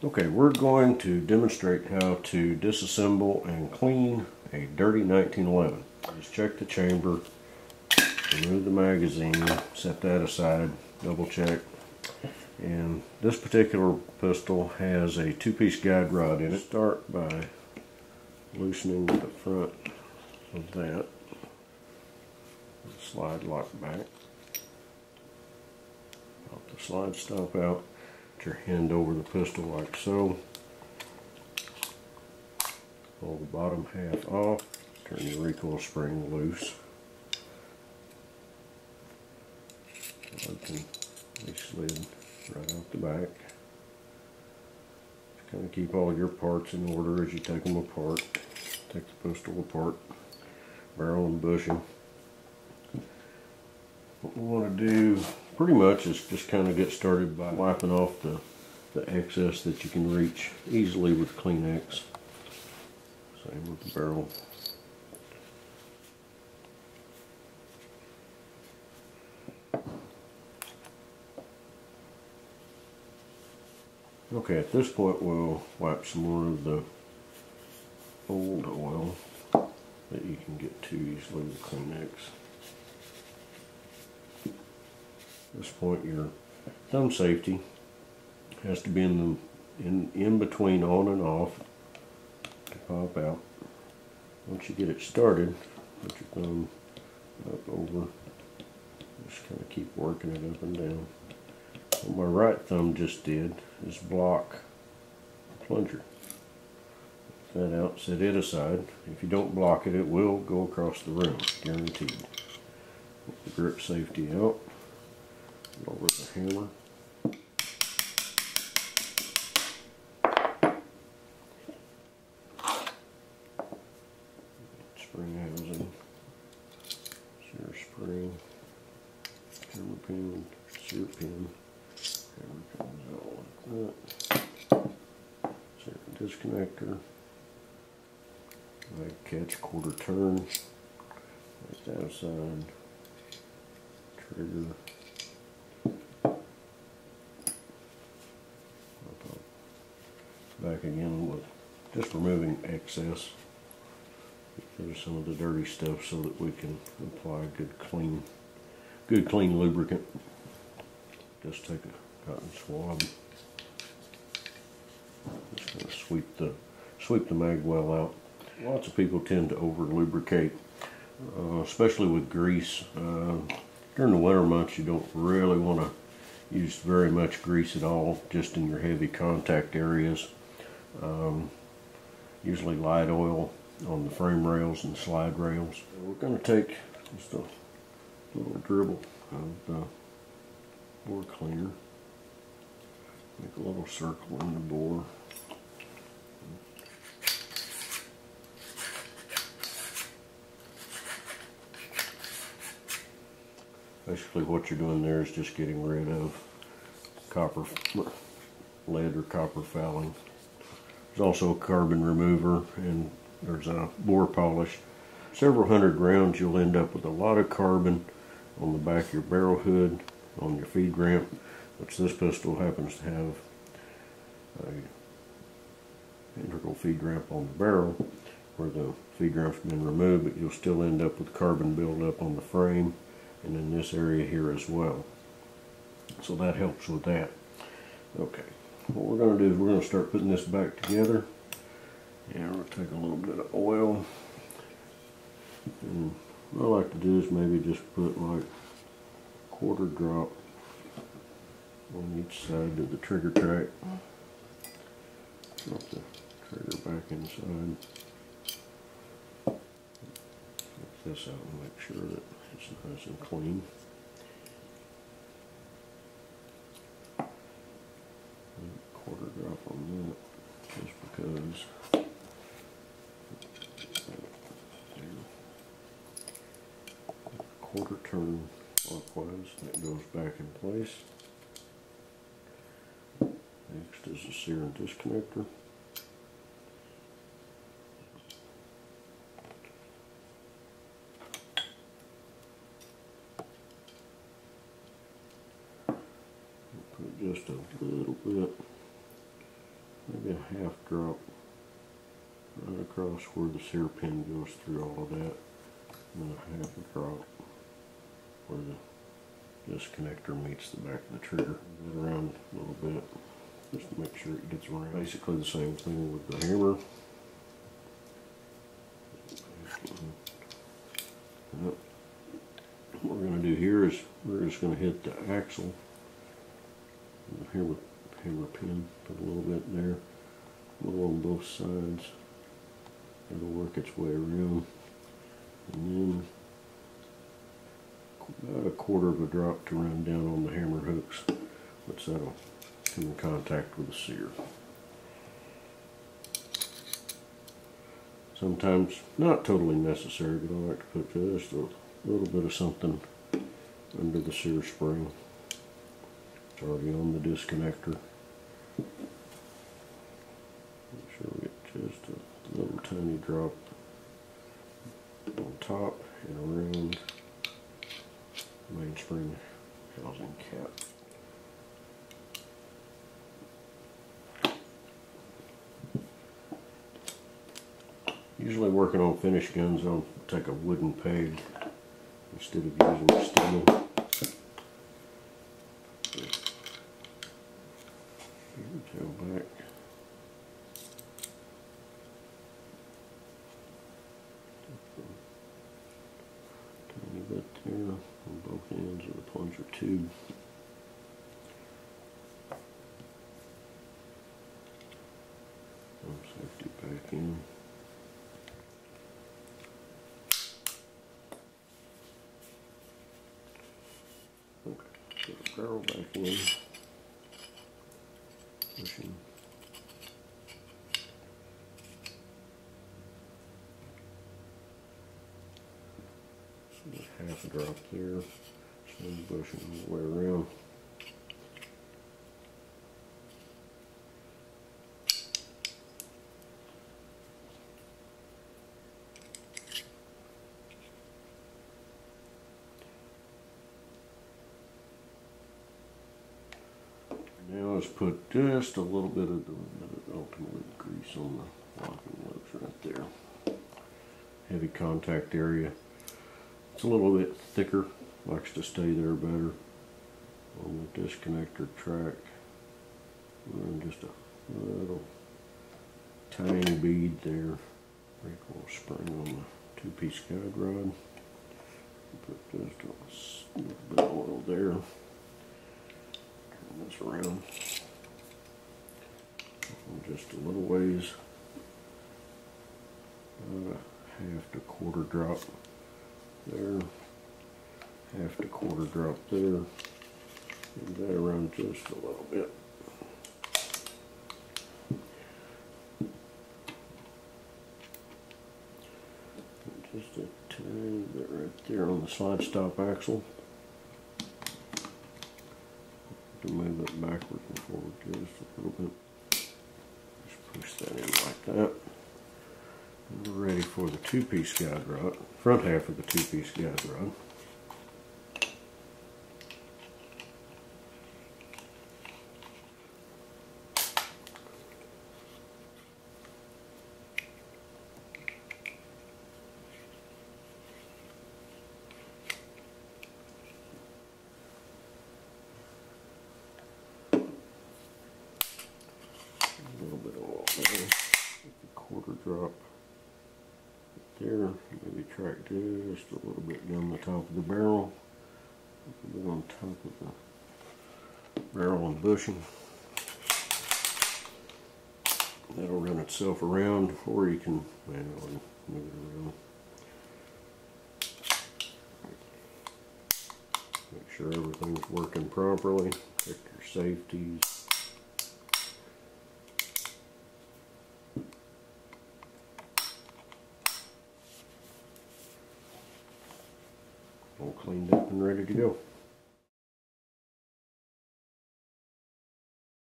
Okay, we're going to demonstrate how to disassemble and clean a dirty 1911. Just check the chamber, remove the magazine, set that aside, double check. And this particular pistol has a two-piece guide rod in it. Start by loosening the front of that. Slide lock back. Pop the slide stop out. Put your hand over the pistol like so. Pull the bottom half off. Turn your recoil spring loose. Slide can be slid right out the back. Just kind of keep all your parts in order as you take them apart. Take the pistol apart, barrel and bushing. What we want to do pretty much is just kind of get started by wiping off the excess that you can reach easily with Kleenex. Same with the barrel. Okay, at this point we'll wipe some more of the old oil that you can get to easily with Kleenex. At this point your thumb safety has to be in between on and off to pop out. Once you get it started, put your thumb up over, just kind of keep working it up and down. What my right thumb just did is block the plunger. Take that out, set it aside. If you don't block it, it will go across the room, guaranteed. Put the grip safety out, lower the hammer. Spring housing, sear spring, hammer pin, sear pin. Hammer comes out like that. Sear disconnector. Leg catch, quarter turn. Right that aside. Trigger. Back again with just removing excess. Get rid of some of the dirty stuff so that we can apply good clean lubricant. Just take a cotton swab. Just kind of sweep the mag well out. Lots of people tend to over lubricate, especially with grease. During the winter months, you don't really want to use very much grease at all, just in your heavy contact areas. Usually light oil on the frame rails and slide rails. We're going to take just a little dribble of the bore cleaner. Make a little circle in the bore. Basically what you're doing there is just getting rid of copper, lead or copper fouling. There's also a carbon remover, and there's a bore polish. Several hundred rounds, you'll end up with a lot of carbon on the back of your barrel hood, on your feed ramp, which this pistol happens to have an integral feed ramp on the barrel where the feed ramp's been removed, but you'll still end up with carbon buildup on the frame and in this area here as well. So that helps with that. Okay, what we're going to do is we're going to start putting this back together. And we're going to take a little bit of oil. And what I like to do is maybe just put like a quarter drop on each side of the trigger track. Drop the trigger back inside. Take this out and make sure that it's nice and clean. Quarter drop on that, just because. Quarter turn clockwise, that goes back in place. Next is the sear and disconnector. Put just a little bit maybe a half drop right across where the sear pin goes through all of that, and then a half a drop where the disconnector meets the back of the trigger. Move it around a little bit just to make sure it gets around. Basically the same thing with the hammer. What we're going to do here is we're just going to hit the axle, the hammer pin, put a little bit there, a little on both sides. It'll work its way around, and then about a quarter of a drop to run down on the hammer hooks, which that'll come in contact with the sear. Sometimes not totally necessary, but I like to put just a little bit of something under the sear spring. It's already on the disconnector. Make sure we get just a little tiny drop on top and around the mainspring housing cap. Usually working on finished guns, I'll take a wooden peg instead of using steel. Tail back. Tiny bit there on both ends of the plunger tube. Safety back in. Okay, put the barrel back in. Pushing. So half a drop there. So pushing all the way around. Now let's put just a little bit of the ultimate grease on the locking lugs right there. Heavy contact area. It's a little bit thicker, likes to stay there better. On the disconnector track, run just a little tiny bead there. Recoil spring on the two-piece guide rod. Put just a little bit of oil there. This around just a little ways, half to quarter drop there, half to quarter drop there, and that around just a little bit. And just a tiny bit right there on the slide stop axle. To move it backwards and forward just a little bit. Just push that in like that. And we're ready for the two-piece guide rod, front half of the two-piece guide rod. Quarter drop there, maybe track just a little bit down the top of the barrel, a little bit on top of the barrel and bushing. That'll run itself around, or you can manually move it around. Make sure everything's working properly, check your safeties. All cleaned up and ready to go.